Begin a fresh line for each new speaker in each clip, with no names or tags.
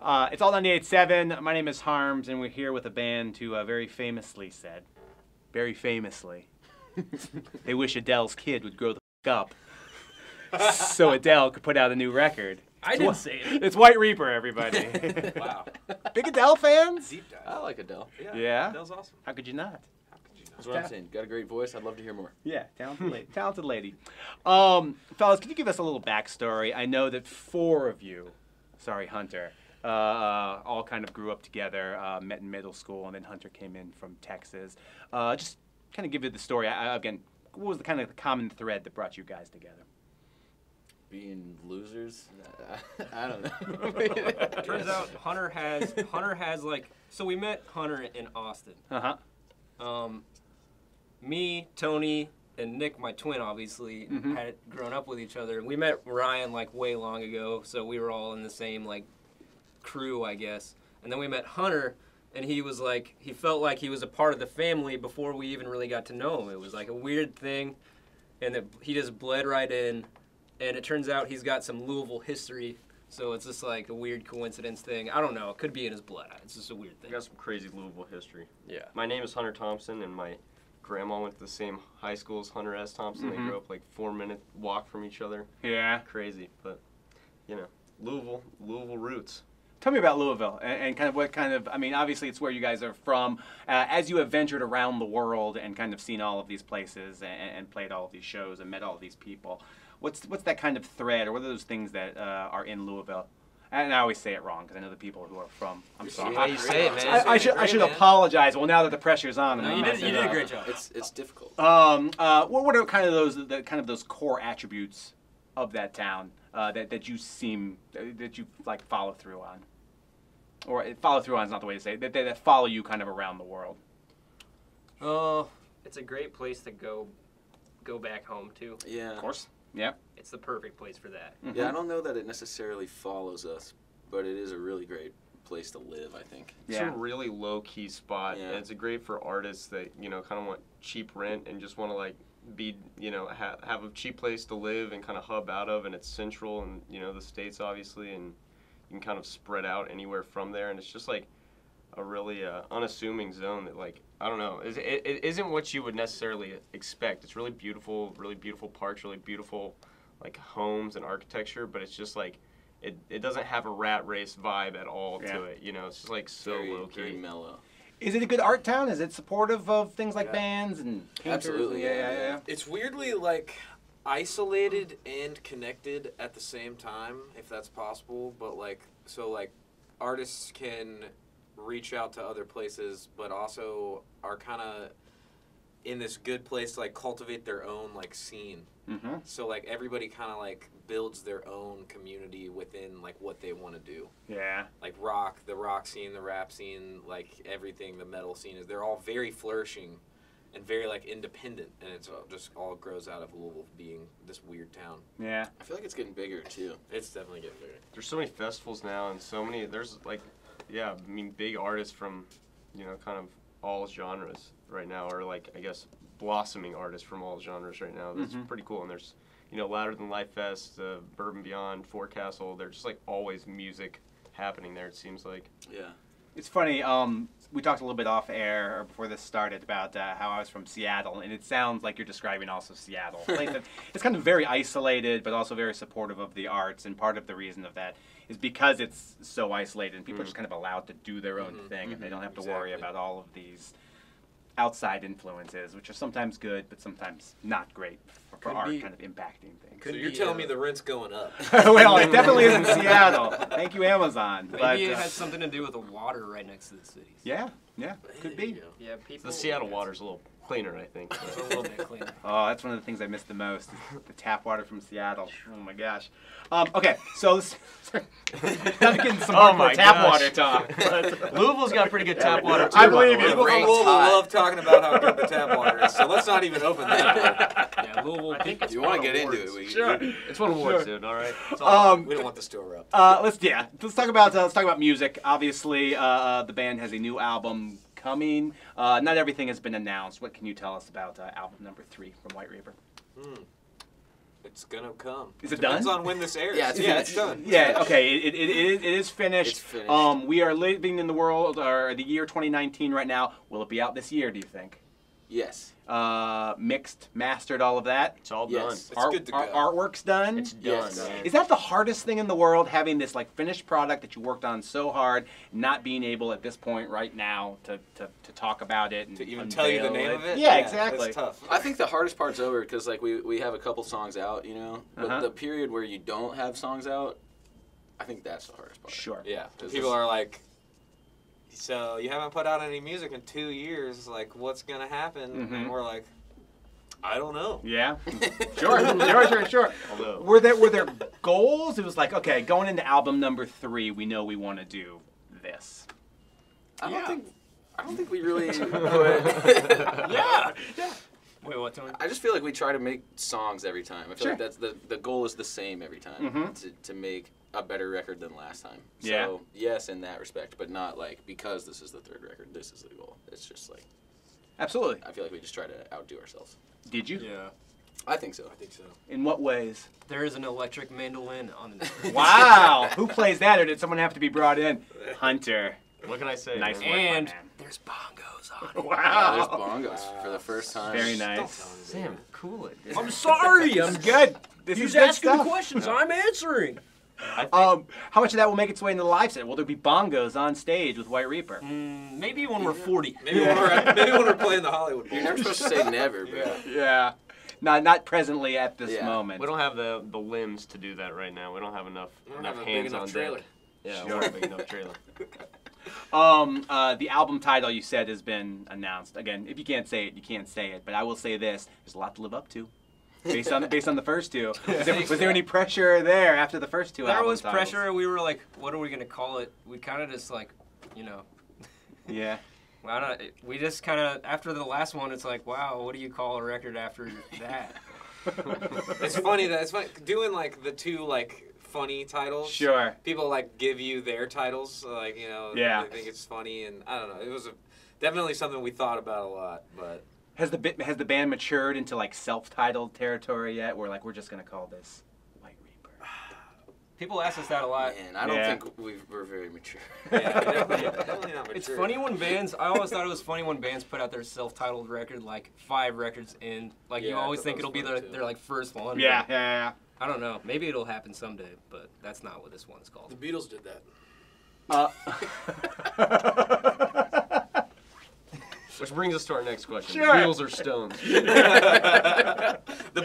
It's all 98.7. My name is Harms, and we're here with a band who very famously said, very famously, they wish Adele's kid would grow the f*** up so Adele could put out a new record.
I didn't say it.
It's White Reaper, everybody.
Wow.
Big Adele fans?
Deep dive.
I like Adele.
Yeah?
Adele's awesome.
How could you not?
That's what I'm saying. Got a great voice. I'd love to hear more.
Yeah, talented lady. Talented lady. Fellas, can you give us a little backstory? I know that four of you, sorry, Hunter, all kind of grew up together, met in middle school, and then Hunter came in from Texas. Just kind of give you the story. Again, what was the kind of common thread that brought you guys together?
Being losers? I don't know.
Turns out Hunter has like, so we met Hunter in Austin.
Uh-huh.
Me, Tony, and Nick, my twin, obviously, had grown up with each other. We met Ryan like way long ago, so we were all in the same like crew, I guess. And then we met Hunter, and he was like, he felt like he was a part of the family before we even really got to know him. It was like a weird thing, and he just bled right in. And it turns out he's got some Louisville history, so it's just like a weird coincidence thing. I don't know. It could be in his blood. It's just a weird thing.
I got some crazy Louisville history.
Yeah.
My name is Hunter Thompson, and my grandma went to the same high school as Hunter S. Thompson. They grew up like 4-minute walk from each other.
Yeah.
Crazy, but, you know, Louisville roots.
Tell me about Louisville and kind of what kind of, I mean, obviously it's where you guys are from. As you have ventured around the world and kind of seen all of these places and played all of these shows and met all of these people, what's that kind of thread, or what are those things that are in Louisville? And I always say it wrong because I know the people who are from. I'm sorry.
Yeah, you say it, man.
I should apologize. Well, now that the pressure's on,
No, you did a great job.
It's difficult.
What are kind of those core attributes of that town that you like follow through on, or follow through on is not the way to say it, that follow you kind of around the world?
Oh, it's a great place to go back home to.
Yeah.
Of course. Yeah.
It's the perfect place for that.
Yeah, I don't know that it necessarily follows us, but it is a really great place to live, I think.
It's a really low-key spot,
Yeah.
and it's great for artists that, you know, kind of want cheap rent and just want to, like, be, you know, have a cheap place to live and kind of hub out of, and it's central and, you know, the States, obviously, and you can kind of spread out anywhere from there, and it's just, like, a really unassuming zone that, like, I don't know, it isn't what you would necessarily expect. It's really beautiful parks, really beautiful, like, homes and architecture, but it's just, like, it doesn't have a rat race vibe at all to it, you know? It's just, like, so low-key.
Very mellow.
Is it a good art town? Is it supportive of things like bands and painters?
Absolutely, yeah.
It's weirdly like isolated and connected at the same time, if that's possible. But like, so like, artists can reach out to other places, but also are kind of in this good place to like cultivate their own like scene. So like everybody kind of like builds their own community within like what they want to do.
Yeah.
Like the rock scene, the rap scene, like everything, the metal scene they're all very flourishing and very like independent, and it's just all grows out of Louisville being this weird town.
Yeah.
I feel like it's getting bigger, too.
It's definitely getting bigger.
There's so many festivals now, and so many, there's like, yeah, I mean, big artists from, you know, kind of all genres right now, or like, I guess, blossoming artists from all genres right now. That's pretty cool. And there's, you know, Louder Than Life Fest, Bourbon Beyond, Forecastle. There's just like always music happening there, it seems like.
Yeah.
It's funny, we talked a little bit off air or before this started about how I was from Seattle, and it sounds like you're describing also Seattle. A place that it's kind of very isolated, but also very supportive of the arts, and part of the reason of that is because it's so isolated, and people are just kind of allowed to do their own thing, and they don't have to worry about all of these outside influences, which are sometimes good, but sometimes not great for art kind of impacting things.
So you're telling me the rent's going up?
Well, it definitely is in Seattle. Thank you, Amazon.
Maybe it has something to do with the water right next to the cities.
Yeah, could be.
Yeah, people.
The Seattle water's a little cleaner, I think.
It's a little bit cleaner.
Oh, that's one of the things I miss the most, is the tap water from Seattle. Oh my gosh. Okay, so let's now to get into some more tap water talk.
Louisville's got pretty good tap water, too.
I believe you.
People from Louisville love talking about how good the tap water is, so let's not even open that.
Yeah, Louisville. I think
If you want to get into it,
Sure.
It's one awards, dude, all right?
We don't want the store up.
Let's talk about music. Obviously, the band has a new album coming. Not everything has been announced. What can you tell us about album number 3 from White Reaper?
It's gonna come.
Is it
Depends
done?
on when this airs.
Yeah, it's
it's
finished.
done.
Yeah, okay, it is finished.
It's finished.
We are living in the world, or the year 2019 right now. Will it be out this year, do you think?
Yes.
Mixed, mastered, all of that?
It's all
Yes.
done.
It's good to go.
Artwork's done?
It's done,
Yes.
man.
Is that the hardest thing in the world, having this like finished product that you worked on so hard, not being able at this point right now to talk about it and
To even tell you the
unveil
name of it?
Yeah, exactly.
It's tough.
I think the hardest part's over because like we have a couple songs out, you know. But
Uh-huh.
the period where you don't have songs out, I think that's the hardest part.
Sure.
Yeah.
'Cause
People
this-
are like, so you haven't put out any music in 2 years. Like, what's gonna happen?
Mhm.
And we're like, I don't know.
Yeah. Sure.
Although,
Were there goals? It was like, okay, going into album number 3, we know we want to do this.
I
Yeah.
don't think we really put.
Yeah.
Wait, what, Tony?
I just feel like we try to make songs every time. I feel
Sure.
like that's the goal is the same every time
Mhm.
to make a better record than last time.
Yeah.
So yes, in that respect, but not like because this is the third record, this is the goal. It's just like
Absolutely.
I feel like we just try to outdo ourselves.
Did you?
Yeah.
I think so.
I think so.
In what ways?
There is an electric mandolin on the
Wow. Who plays that, or did someone have to be brought in? Hunter.
what can I say?
Nice
man?
work, my
And
man.
there's bongos on it.
Yeah, there's
Wow.
bongos for the first time.
Very
Don't
nice.
tell me.
Sam, cool it. dude.
I'm sorry. I'm
Good. This
He's
is good
asking
stuff.
questions. I'm answering.
I think,
How much of that will make its way into the live set? Will there be bongos on stage with White Reaper?
Maybe when we're 40.
Maybe when we're playing the Hollywood Bowl.
You're never supposed to say never, bro.
Yeah.
Yeah. Not presently at this
Yeah.
moment.
we don't have the limbs to do that right now. We don't have enough
We don't have a big
hands
enough
on
trailer.
deck. Yeah,
Sure.
we don't have a big enough trailer.
The album title you said has been announced. Again, if you can't say it, you can't say it. But I will say this: there's a lot to live up to, based on the first two. Was there any pressure there after the first two?
There
album
was
titles?
pressure. We were like, what are we going to call it? We kind of just like, you know.
Yeah.
I don't, we just kind of, after the last one, it's like, wow, what do you call a record after that?
It's funny doing like the two like funny titles.
Sure.
People like give you their titles, like
Yeah.
They think it's funny, and I don't know. It was definitely something we thought about a lot, but
Has the band matured into like self-titled territory yet? Where like we're just gonna call this White Reaper.
People ask us that a lot.
Man, I don't
Yeah.
think we're very mature.
yeah, definitely not mature.
It's funny when bands, I always thought it was funny when bands put out their self-titled record like 5 records in. Like you
Yeah, I
always
thought
think
that
it'll
was
be
funny, too.
their like first one.
Yeah.
but
Yeah.
I don't know. Maybe it'll happen someday, but that's not what this one's called.
The Beatles did that.
Which brings us to our next question.
Sure.
Beatles or Stones?
The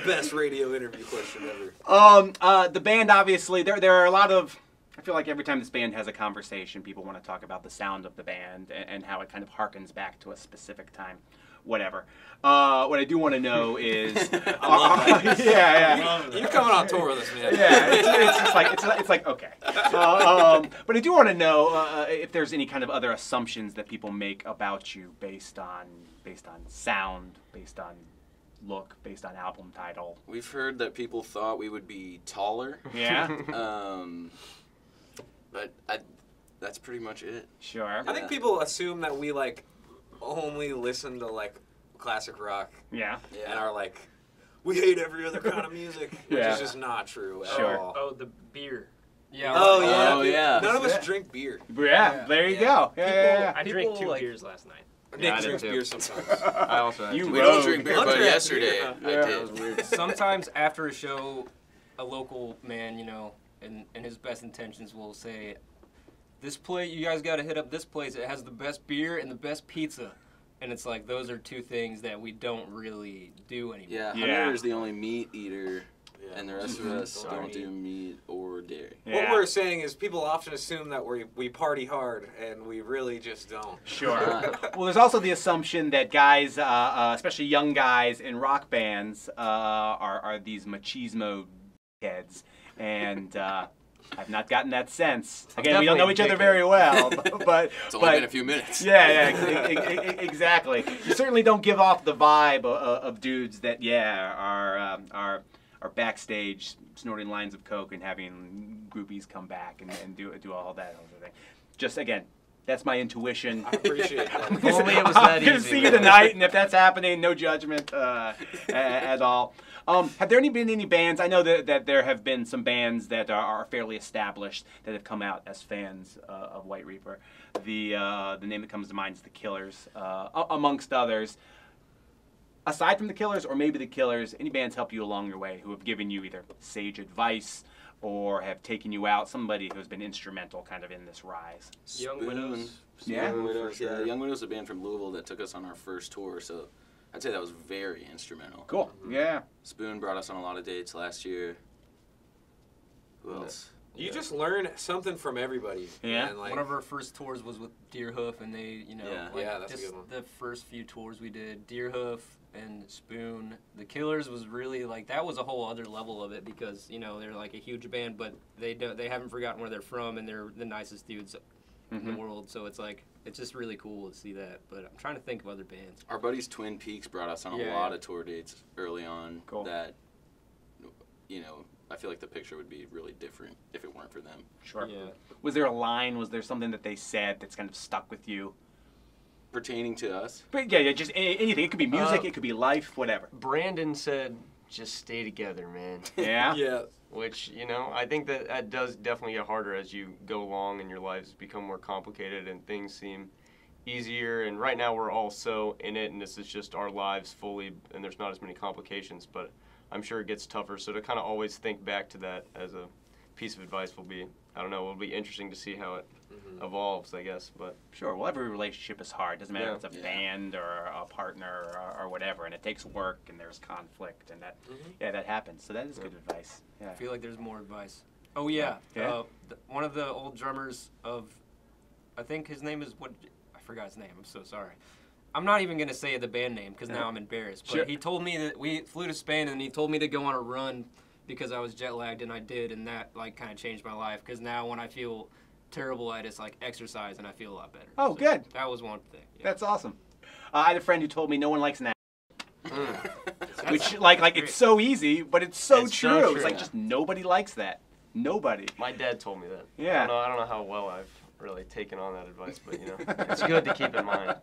best radio interview question ever.
The band obviously there are a lot of. I feel like every time this band has a conversation, people want to talk about the sound of the band and how it kind of harkens back to a specific time. Whatever. What I do want to know is, yeah.
You're coming on tour with us, man.
Yeah, it's like okay. But I do want to know if there's any kind of other assumptions that people make about you based on sound, based on look, based on album title.
We've heard that people thought we would be taller,
Yeah,
but that's pretty much it.
sure.
I think people assume that we like only listen to like classic rock
Yeah,
and are like, we hate every other kind of music, which
Yeah.
is just not true at
Sure.
all.
Oh, the beer. Yeah.
Oh yeah,
Oh, yeah.
None of us
Yeah.
drink beer.
yeah. There you go. Yeah.
I drank 2 beers last night.
Yeah, I
Nick
did
drinks
too.
beer sometimes.
I also had
You
two.
We
Rogue.
don't drink beer,
Hunter
but
had
yesterday
beer, huh?
I
Yeah.
did.
That was weird.
Sometimes after a show, a local man, in his best intentions will say, this place, you guys got to hit up this place. It has the best beer and the best pizza. And it's like, those are 2 things that we don't really do anymore.
Yeah,
Yeah.
Hunter is the only meat eater,
Yeah.
and the rest of us
Don't
don't do meat or dairy.
Yeah.
What we're saying is people often assume that we party hard, and we really just don't.
Sure. Well, there's also the assumption that guys, especially young guys in rock bands, are these machismo heads, and I've not gotten that sense. Again, we don't know
definitely
each other
a
very well, but
It's only been a few minutes.
yeah, exactly. You certainly don't give off the vibe of dudes that are backstage snorting lines of coke and having groupies come back and do all that other thing. Just again, That's my intuition.
I appreciate that.
If only it was that
I'm gonna
easy,
see you
man.
tonight, and if that's happening, no judgment at all. Have there been any bands? I know that there have been some bands that are fairly established that have come out as fans of White Reaper. The name that comes to mind is the Killers, amongst others. Aside from the Killers, or maybe the Killers, any bands help you along your way who have given you either sage advice or have taken you out? Somebody who's been instrumental, kind of in this rise.
Young
Spoon.
Widows.
Yeah.
Young Widows,
for sure.
yeah. Young Widows is a band from Louisville that took us on our first tour, so I'd say that was very instrumental.
Cool. Yeah.
Spoon brought us on a lot of dates last year. Who else?
You just learn something from everybody.
Yeah.
And like,
One of our first tours was with Deerhoof, and they,
Yeah.
like,
Yeah, that's a
just
good one.
the first few tours we did, Deerhoof and Spoon. The Killers was really like that was a whole other level of it because they're like a huge band, but they haven't forgotten where they're from, and they're the nicest dudes in the world. So it's like it's just really cool to see that. But I'm trying to think of other bands.
Our buddies Twin Peaks brought us on a
Yeah,
lot
yeah.
of tour dates early on.
Cool.
That, I feel like the picture would be really different if it weren't for them.
Sure.
Yeah.
Was there a line? Was there something that they said that's kind of stuck with you?
Pertaining to us,
But yeah, just anything. It could be music. It could be life. Whatever.
Brandon said, "Just stay together, man."
Yeah.
yeah.
Which, I think that does definitely get harder as you go along and your lives become more complicated and things seem easier. And right now we're all so in it, and this is just our lives fully, and there's not as many complications. But I'm sure it gets tougher. So to kind of always think back to that as a piece of advice will be, I don't know, it'll be interesting to see how it evolves, I guess. But
Sure. Well, every relationship is hard. Doesn't matter
Yeah.
if it's a
Yeah.
band or a partner or whatever, and it takes work and there's conflict and that. Yeah, that happens. So that is good advice. Yeah.
I feel like there's more advice. Oh yeah,
Yeah.
one of the old drummers of, I think his name is I forgot his name. I'm so sorry. I'm not even gonna say the band name because now I'm embarrassed. But
Sure.
he told me that we flew to Spain and he told me to go on a run because I was jet lagged, and I did, and that like kind of changed my life because now when I feel terrible, I just like exercise and I feel a lot better.
Oh, good.
That was one thing. Yeah.
That's awesome. I had a friend who told me no one likes an
That's-
which like
great.
it's so easy, but it's so
It's
true.
so
It's
true.
like just nobody likes that. Nobody.
my dad told me that.
Yeah.
I don't know how well I've really taken on that advice, but it's good to keep in mind.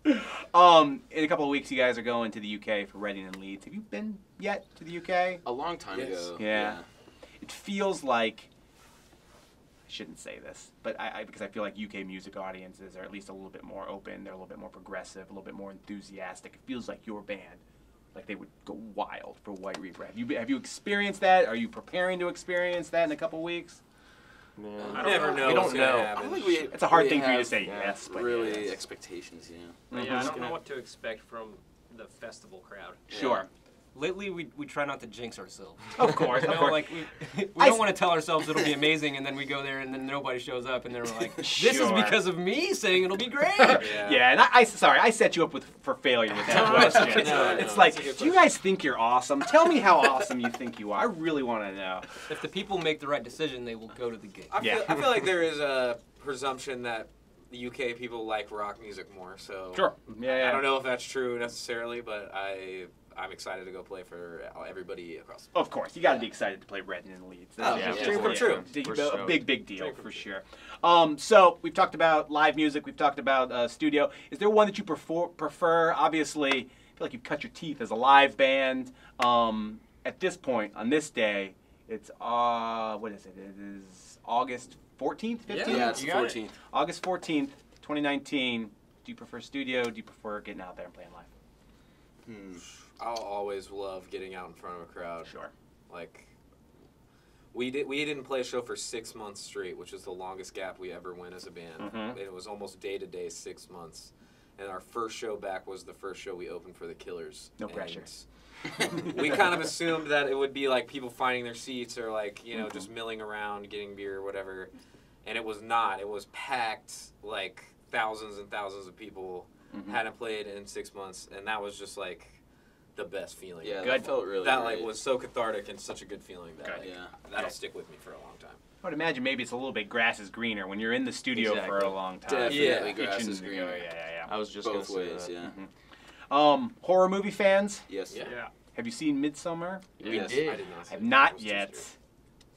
In a couple of weeks, you guys are going to the UK for Reading and Leeds. Have you been yet to the UK?
a long time
Yes.
ago.
Yeah. It feels like, I shouldn't say this, but because I feel like UK music audiences are at least a little bit more open. They're a little bit more progressive, a little bit more enthusiastic. It feels like your band, like they would go wild for White Reaper. Have you experienced that? Are you preparing to experience that in a couple of weeks?
I
You
don't
never
know.
know.
We
what's
don't
gonna
know.
I
happen.
don't think we.
It's a hard
really
thing for you to
have
say yes, but
really
yeah, it's-
expectations,
Yeah, I don't
Mhm.
know what to expect from the festival crowd.
Sure.
Lately, we try not to jinx ourselves.
Of course,
You
of
know,
course.
like we
I
don't
s-
want to tell ourselves it'll be amazing, and then we go there, and then nobody shows up, and then we're like, "This
Sure.
is because of me saying it'll be great."
Yeah, and I set you up for failure with that question.
No,
It's
no,
like,
that's a good
do you guys think you're awesome? Tell me how awesome you think you are. I really want to know.
If the people make the right decision, they will go to the gig.
I
Yeah.
feel like there is a presumption that the UK people like rock music more. So
Sure. Yeah.
I don't know if that's true necessarily, but I'm excited to go play for everybody across.
Of course, you got to be excited to play Reading and Leeds.
Oh,
yeah,
just-
dream come
true.
For
A
sure.
big deal
Dream
for
come
sure. So we've talked about live music. We've talked about studio. Is there one that you prefer? Obviously, I feel like you've cut your teeth as a live band. At this point, on this day, it's what is it? It is August 14th, 15th.
Yeah, it's
You
the
got it.
14th.
August 14th, 2019. Do you prefer studio? Do you prefer getting out there and playing live?
I'll always love getting out in front of a crowd.
Sure.
Like we didn't play a show for 6 months straight, which is the longest gap we ever went as a band.
Mhm.
And it was almost day to day 6 months. And our first show back was the first show we opened for the Killers.
No
And
pressure.
we kind of assumed that it would be like people finding their seats or like, you know, just milling around, getting beer or whatever. And it was not. It was packed, like thousands and thousands of people hadn't played in 6 months, and that was just like the best feeling.
Yeah,
Good.
that felt really
That
great.
like was so cathartic and such a good feeling that
Good.
like,
Yeah.
that'll
Good.
stick with me for a long time.
I would imagine maybe it's a little bit grass is greener when you're in the studio for
Exactly.
a long time.
Definitely
Yeah.
grass
Itching
is
to go,
greener.
Yeah.
I was just
Both
gonna say
ways,
that.
yeah.
Horror movie fans,
Yes.
Yeah.
have you seen Midsummer?
We
Yes.
did.
I did not.
I have not yet.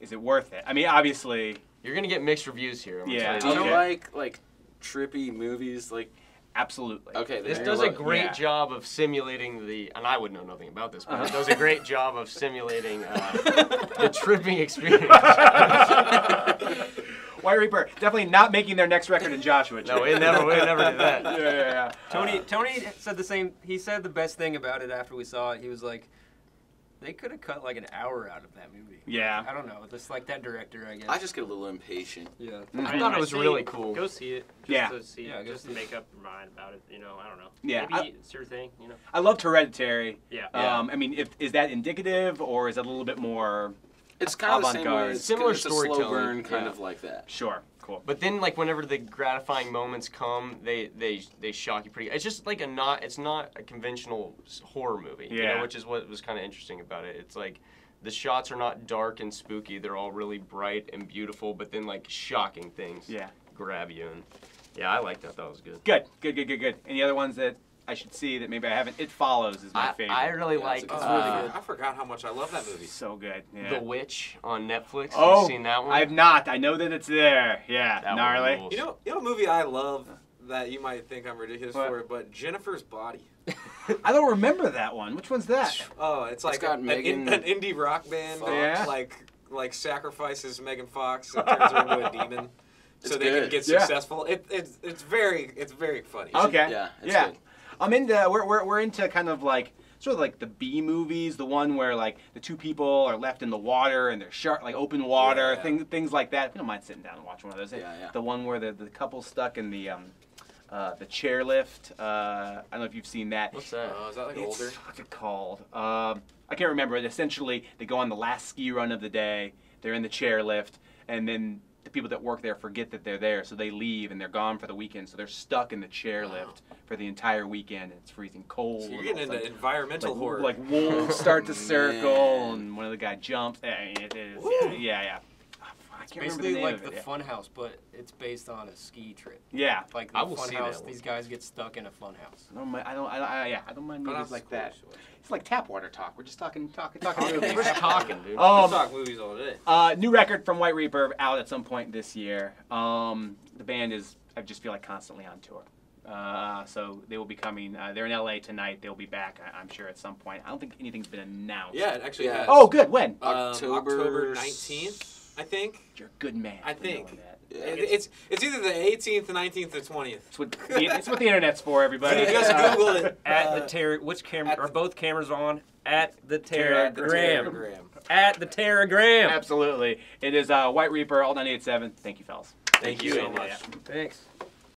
Is it worth it? I mean, obviously,
You're gonna get mixed reviews here. I'm gonna
Yeah.
Do
tell you
you
Okay.
that.
like trippy movies? Like,
Absolutely.
okay,
This
then
does a great
Yeah.
job of simulating and I would know nothing about this, but it does a great job of simulating the tripping experience.
White Reaper definitely not making their next record in Joshua.
No, we never did that.
Yeah.
Tony said the same. He said the best thing about it after we saw it. He was like, they could have cut like an hour out of that movie.
Yeah.
I don't know. Just like that director, I guess.
I just get a little impatient.
Yeah.
I thought it was
say
really cool.
Go see it. Just
Yeah.
To see
Yeah,
it,
go
just
see
to
it.
make up your mind about it. You know, I don't know.
Yeah,
Maybe it's your thing. You know.
I loved Hereditary.
Yeah.
I mean, is that indicative or is it a little bit more?
It's kind of the same way.
Avant-garde.
It's,
Similar
it's a slow
storytelling,
burn, kind
yeah.
of like that.
Sure. Cool.
But then, like, whenever the gratifying moments come, they shock you pretty. It's just like it's not a conventional horror movie, you
Yeah.
know, which is what was kind of interesting about it. It's like the shots are not dark and spooky; they're all really bright and beautiful. But then, like, shocking things
Yeah.
grab you, and yeah, I like that. That was good.
Good. Any other ones that I should see that maybe I haven't? It Follows is my favorite.
I really
Yeah,
like
it's
It's
really
really good. I forgot how much I love that movie.
So good. Yeah.
The Witch on Netflix.
Oh,
you seen that one?
I've not. I know that it's there. Yeah.
That one
Gnarly.
rules.
You know a movie I love that you might think I'm ridiculous
What?
for, but Jennifer's Body.
I don't remember that one. Which one's that?
Oh, it's like
got
an
Megan
indie rock band
Fox.
Yeah.
like sacrifices Megan Fox and turns her into a demon so
It's
they can
good.
get
Yeah.
successful. It's very funny.
Okay.
Yeah, it's
yeah.
good.
I'm into. We're into kind of like sort of like the B movies, the one where like the two people are left in the water and they're like open water,
Yeah.
things like that. We don't mind sitting down and watching one of those.
Yeah.
The one where the couple's stuck in the chairlift. I don't know if you've seen that.
What's that?
Is that like older?
What's it called? I can't remember. But essentially, they go on the last ski run of the day. They're in the chairlift, and then the people that work there forget that they're there, so they leave and they're gone for the weekend. So they're stuck in the chairlift for the entire weekend. And it's freezing cold.
So you're
and all
getting
of a
into
sudden,
environmental horror.
like wolves start to circle,
Man.
and one of the guy jumps. It is.
Woo.
Yeah. I can't remember
Basically
the name
like
of
the
it.
Fun House, but it's based on a ski trip.
Yeah.
Like the
I will
Fun
see
House,
that one.
these guys get stuck in a fun house.
I don't mind
But
movies
that's
like
cool.
that. It's like tap water talk. We're just talking
We're
movies.
just talking, dude.
We'll talk movies all day.
New record from White Reaper out at some point this year. The band is, I just feel like, constantly on tour. So they will be coming. They're in LA tonight. They'll be back, I'm sure, at some point. I don't think anything's been announced.
Yeah, it actually has.
Oh, good. When?
October 19th, I think.
You're a good man.
I
for knowing
think.
that.
Yeah.
It's either the 18th, the 19th, or 20th.
It's what the internet's for, everybody.
Just Google it.
At the Terra, which camera
at
are
the-
both cameras on? At the
Terragram.
Terragram. At the Terragram.
Absolutely. It is White Reaper, all 98.7. Thank you, fellas.
Thank you
so
Yeah,
much.
yeah.
Thanks.